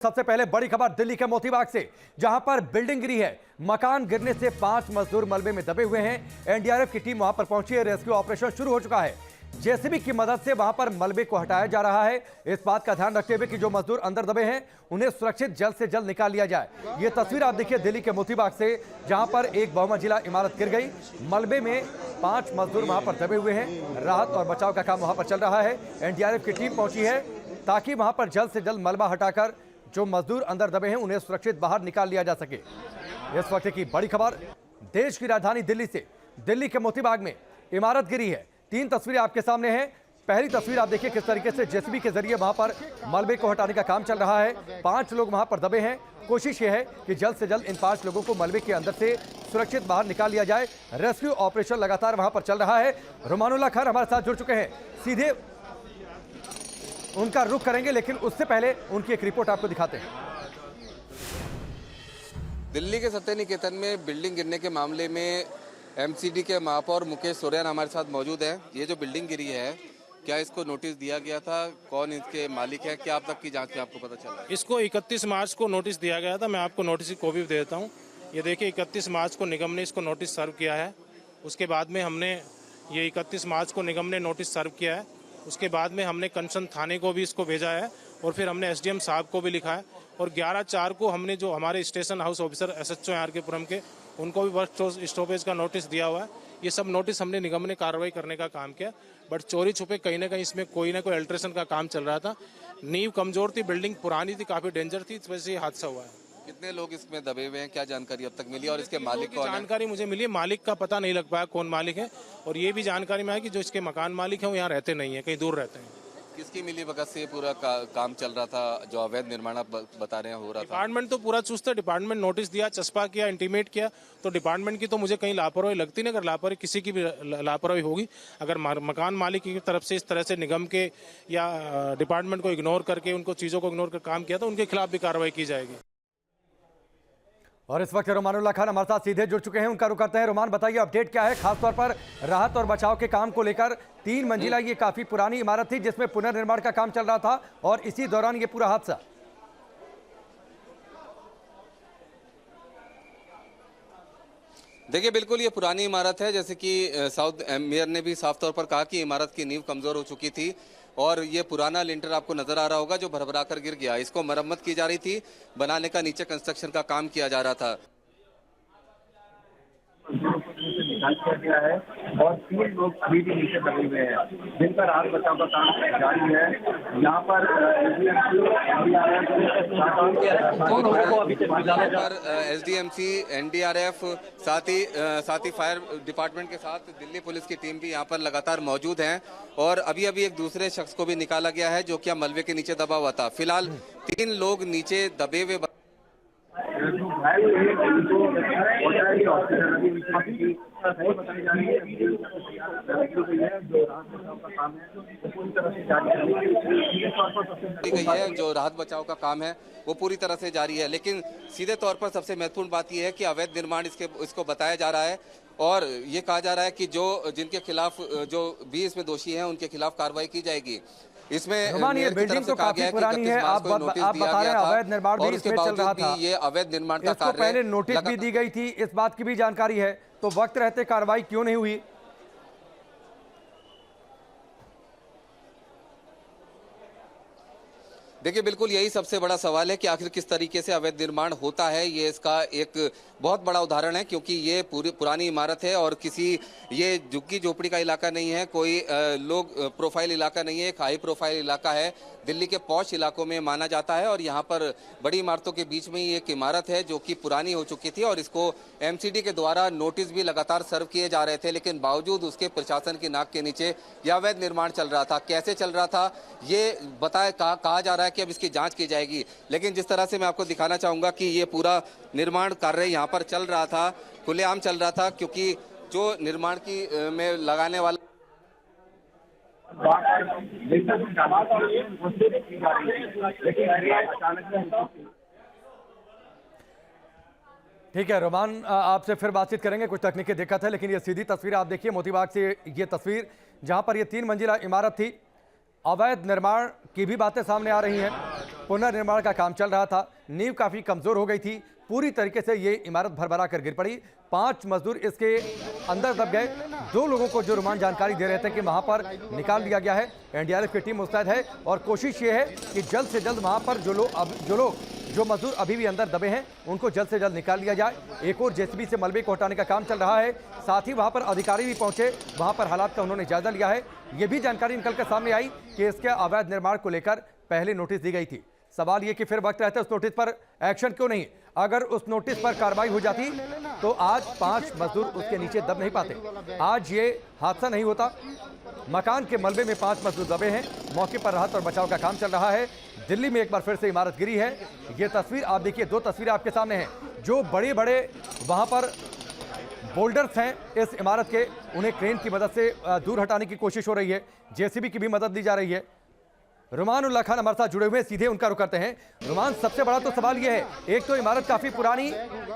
सबसे पहले बड़ी खबर दिल्ली के मोतीबाग से, जहां पर बिल्डिंग गिरी है। मकान गिरने से 5 मजदूर मलबे में दबे हुए हैं। एनडीआरएफ की टीम वहां पर पहुंची है। रेस्क्यू ऑपरेशन शुरू हो चुका है। जेसीबी की मदद से वहां पर मलबे को हटाया जा रहा है। इस बात का ध्यान रखते हुए कि जो मजदूर अंदर दबे हैं उन्हें सुरक्षित जल्द से जल्द निकाल लिया जाए। ये तस्वीर आप देखिए दिल्ली के मोतीबाग से, जहां पर एक बहुमंजिला इमारत गिर गई। मलबे में 5 मजदूर वहां पर दबे हुए हैं। राहत और बचाव का काम वहां पर चल रहा है। एनडीआरएफ की टीम पहुंची है ताकि वहां पर जल्द से जल्द मलबा हटाकर जो मजदूर अंदर दबे हैं उन्हें सुरक्षित बाहर निकाल लिया जा सके। इस वक्त की बड़ी खबर देश की राजधानी दिल्ली से, दिल्ली के मोतीबाग में इमारत गिरी है। 3 तस्वीरें आपके सामने हैं। पहली तस्वीर आप देखिए किस तरीके से जेसीबी के जरिए वहां पर मलबे को हटाने का काम चल रहा है। 5 लोग वहां पर दबे हैं। कोशिश यह है कि जल्द से जल्द इन 5 लोगों को मलबे के अंदर से सुरक्षित बाहर निकाल लिया जाए। रेस्क्यू ऑपरेशन लगातार वहां पर चल रहा है। रुमानुल्लाह खान हमारे साथ जुड़ चुके हैं, सीधे उनका रुख करेंगे, लेकिन उससे पहले उनकी एक रिपोर्ट आपको दिखाते हैं। दिल्ली के सत्य निकेतन में बिल्डिंग गिरने के मामले में एमसीडी के महापौर मुकेश सोरेन हमारे साथ मौजूद हैं। ये जो बिल्डिंग गिरी है, क्या इसको नोटिस दिया गया था? कौन इसके मालिक है? क्या अब तक की जांच में आपको पता चला है? इसको 31 मार्च को नोटिस दिया गया था। मैं आपको नोटिस की कॉपी भी देता हूँ। ये देखिए 31 मार्च को निगम ने इसको नोटिस सर्व किया है। उसके बाद में हमने ये 31 मार्च को निगम ने नोटिस सर्व किया है। उसके बाद में हमने कंसर्न थाने को भी इसको भेजा है और फिर हमने एसडीएम साहब को भी लिखा है। और 11/4 को हमने जो हमारे station house officer SHO R K Puram के, उनको भी वर्क स्टॉपेज का नोटिस दिया हुआ है। ये सब नोटिस हमने निगम ने कार्रवाई करने का काम किया। बट चोरी छुपे कहीं ना कहीं इसमें कोई ना कोई अल्ट्रेशन का काम चल रहा था। नींव कमजोर थी, बिल्डिंग पुरानी थी, काफी डेंजर थी, इस वजह से ये हादसा हुआ है। कितने लोग इसमें दबे हुए हैं, क्या जानकारी अब तक मिली? और इसके मालिक कौन है? जानकारी मुझे मिली है, मालिक का पता नहीं लग पाया कौन मालिक है। और ये भी जानकारी में है कि जो इसके मकान मालिक है वो यहाँ रहते नहीं है, कहीं दूर रहते हैं। किसकी मिली भगत से पूरा काम चल रहा था, जो अवैध निर्माण आप बता रहे हैं हो रहा था? डिपार्टमेंट तो पूरा चुस्त है। डिपार्टमेंट नोटिस दिया, चस्पा किया, इंटीमेट किया, तो डिपार्टमेंट की तो मुझे कहीं लापरवाही लगती नहीं। अगर लापरवाही किसी की भी लापरवाही होगी, अगर मकान मालिक की तरफ से इस तरह से निगम के या डिपार्टमेंट को इग्नोर करके, उनको चीज़ों को इग्नोर कर काम किया तो उनके खिलाफ भी कार्रवाई की जाएगी। और इस वक्त रुमानुल्लाह खान हमारे साथ सीधे जुड़ चुके हैं, उनका रुख करते हैं। रुमान, बताइए अपडेट क्या है, खासतौर पर राहत और बचाव के काम को लेकर। 3 मंजिला ये काफी पुरानी इमारत थी जिसमें पुनर्निर्माण का काम चल रहा था और इसी दौरान ये पूरा हादसा। देखिए, बिल्कुल ये पुरानी इमारत है। जैसे कि साउथ मेयर ने भी साफ तौर पर कहा कि इमारत की नींव कमजोर हो चुकी थी और ये पुराना लिंटर आपको नजर आ रहा होगा जो भरभरा कर गिर गया। इसको मरम्मत की जा रही थी, बनाने का नीचे कंस्ट्रक्शन का काम किया जा रहा था। निकाल किया गया है और 3 लोग अभी भी नीचे दबे हुए हैं, जिनका राहत बचाव का काम जारी है। यहाँ पर एसडीएमसी, एनडीआरएफ, साथ ही फायर डिपार्टमेंट के साथ दिल्ली पुलिस की टीम भी यहाँ पर लगातार मौजूद हैं। और अभी एक दूसरे शख्स को भी निकाला गया है जो क्या मलबे के नीचे दबा हुआ था। फिलहाल 3 लोग नीचे दबे हुए गई है। जो राहत बचाव का काम है वो पूरी तरह से जारी है। लेकिन सीधे तौर पर सबसे महत्वपूर्ण बात यह है कि अवैध निर्माण इसको बताया जा रहा है और ये कहा जा रहा है कि जिनके खिलाफ जो भी इसमें दोषी हैं उनके खिलाफ कार्रवाई की जाएगी। इसमें ये बिल्डिंग तो काफी पुरानी है, आप बता रहे हैं अवैध निर्माण भी इसमें चल रहा था। ये अवैध निर्माण का कार्य पहले नोटिस भी दी गई थी, इस बात की भी जानकारी है, तो वक्त रहते कार्रवाई क्यों नहीं हुई? देखिए, बिल्कुल यही सबसे बड़ा सवाल है कि आखिर किस तरीके से अवैध निर्माण होता है। ये इसका एक बहुत बड़ा उदाहरण है क्योंकि ये पूरी पुरानी इमारत है और ये झुग्गी झोपड़ी का इलाका नहीं है, कोई लोग प्रोफाइल इलाका नहीं है, एक हाई प्रोफाइल इलाका है। दिल्ली के पॉश इलाकों में माना जाता है और यहाँ पर बड़ी इमारतों के बीच में ही एक इमारत है जो कि पुरानी हो चुकी थी और इसको एमसीडी के द्वारा नोटिस भी लगातार सर्व किए जा रहे थे। लेकिन बावजूद उसके प्रशासन की नाक के नीचे यह अवैध निर्माण चल रहा था। कैसे चल रहा था ये कहा जा रहा है कि अब इसकी जांच की जाएगी। लेकिन जिस तरह से मैं आपको दिखाना चाहूंगा कि ये पूरा निर्माण कार्य यहाँ पर चल रहा था, खुलेआम चल रहा था, क्योंकि जो निर्माण की में लगाने वाला ठीक है रोमान, आपसे फिर बातचीत करेंगे। कुछ तकनीकी दिक्कत है, लेकिन ये सीधी तस्वीर आप देखिए मोतीबाग से। ये तस्वीर जहां पर ये 3 मंजिला इमारत थी, अवैध निर्माण की भी बातें सामने आ रही हैं। पुनर्निर्माण का काम चल रहा था, नींव काफी कमजोर हो गई थी, पूरी तरीके से ये इमारत भरभरा कर गिर पड़ी। 5 मजदूर इसके अंदर दब गए। 2 लोगों को जो रुमान जानकारी दे रहे थे कि वहां पर निकाल लिया गया है। एनडीआरएफ की टीम मुस्तैद है और कोशिश ये है कि जल्द से जल्द वहां पर जो मजदूर अभी भी अंदर दबे हैं उनको जल्द से जल्द निकाल लिया जाए। एक और जेसीबी से मलबे को हटाने का काम चल रहा है। साथ ही वहां पर अधिकारी भी पहुंचे, वहां पर हालात का उन्होंने जायजा लिया है। यह भी जानकारी निकलकर सामने आई कि इसके अवैध निर्माण को लेकर पहले नोटिस दी गई थी। सवाल यह कि फिर वक्त रहते उस नोटिस पर एक्शन क्यों नहीं? अगर उस नोटिस पर कार्रवाई हो जाती तो आज 5 मजदूर उसके नीचे दब नहीं पाते, आज ये हादसा नहीं होता। मकान के मलबे में 5 मजदूर दबे हैं। मौके पर राहत और बचाव का काम चल रहा है। दिल्ली में एक बार फिर से इमारत गिरी है। ये तस्वीर आप देखिए, 2 तस्वीरें आपके सामने हैं। जो बड़े बड़े वहां पर बोल्डर्स हैं इस इमारत के, उन्हें क्रेन की मदद से दूर हटाने की कोशिश हो रही है। जेसीबी की भी मदद ली जा रही है। रुमान उल्लाह खान हमारे साथ जुड़े हुए हैं, सीधे उनका रुख करते हैं। रुमान, सबसे बड़ा तो सवाल यह है, एक तो इमारत काफी पुरानी,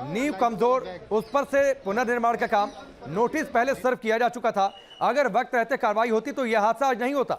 नींव कमजोर, उस पर से पुनर्निर्माण का काम, नोटिस पहले सर्व किया जा चुका था। अगर वक्त रहते कार्रवाई होती तो यह हादसा आज नहीं होता।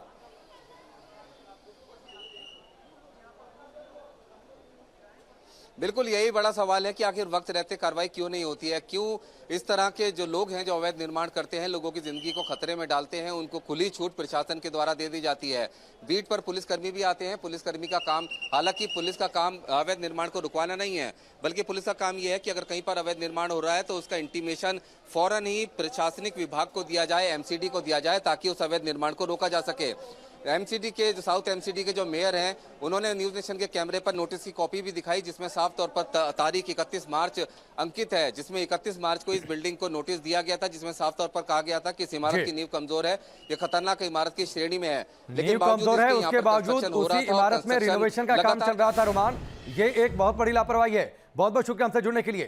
बिल्कुल यही बड़ा सवाल है कि आखिर वक्त रहते कार्रवाई क्यों नहीं होती है, क्यों इस तरह के जो लोग हैं जो अवैध निर्माण करते हैं, लोगों की जिंदगी को खतरे में डालते हैं, उनको खुली छूट प्रशासन के द्वारा दे दी जाती है। बीट पर पुलिसकर्मी भी आते हैं। पुलिसकर्मी का काम, हालांकि पुलिस का काम अवैध निर्माण को रुकवाना नहीं है, बल्कि पुलिस का काम यह है कि अगर कहीं पर अवैध निर्माण हो रहा है तो उसका इंटीमेशन फौरन ही प्रशासनिक विभाग को दिया जाए, एमसीडी को दिया जाए, ताकि उस अवैध निर्माण को रोका जा सके। एमसीडी के जो साउथ एमसीडी के जो मेयर हैं, उन्होंने न्यूज नेशन के कैमरे पर नोटिस की कॉपी भी दिखाई, जिसमें साफ तौर पर तारीख 31 मार्च अंकित है, जिसमें 31 मार्च को इस बिल्डिंग को नोटिस दिया गया था, जिसमें साफ तौर पर कहा गया था कि इस इमारत की नींव कमजोर है, ये खतरनाक इमारत की श्रेणी में है। लेकिन कमजोर है, उसके बावजूद उसी इमारत में रिनोवेशन का काम चल रहा था। रुमान, ये एक बहुत बड़ी लापरवाही है। बहुत बहुत शुक्रिया हमसे जुड़ने के लिए।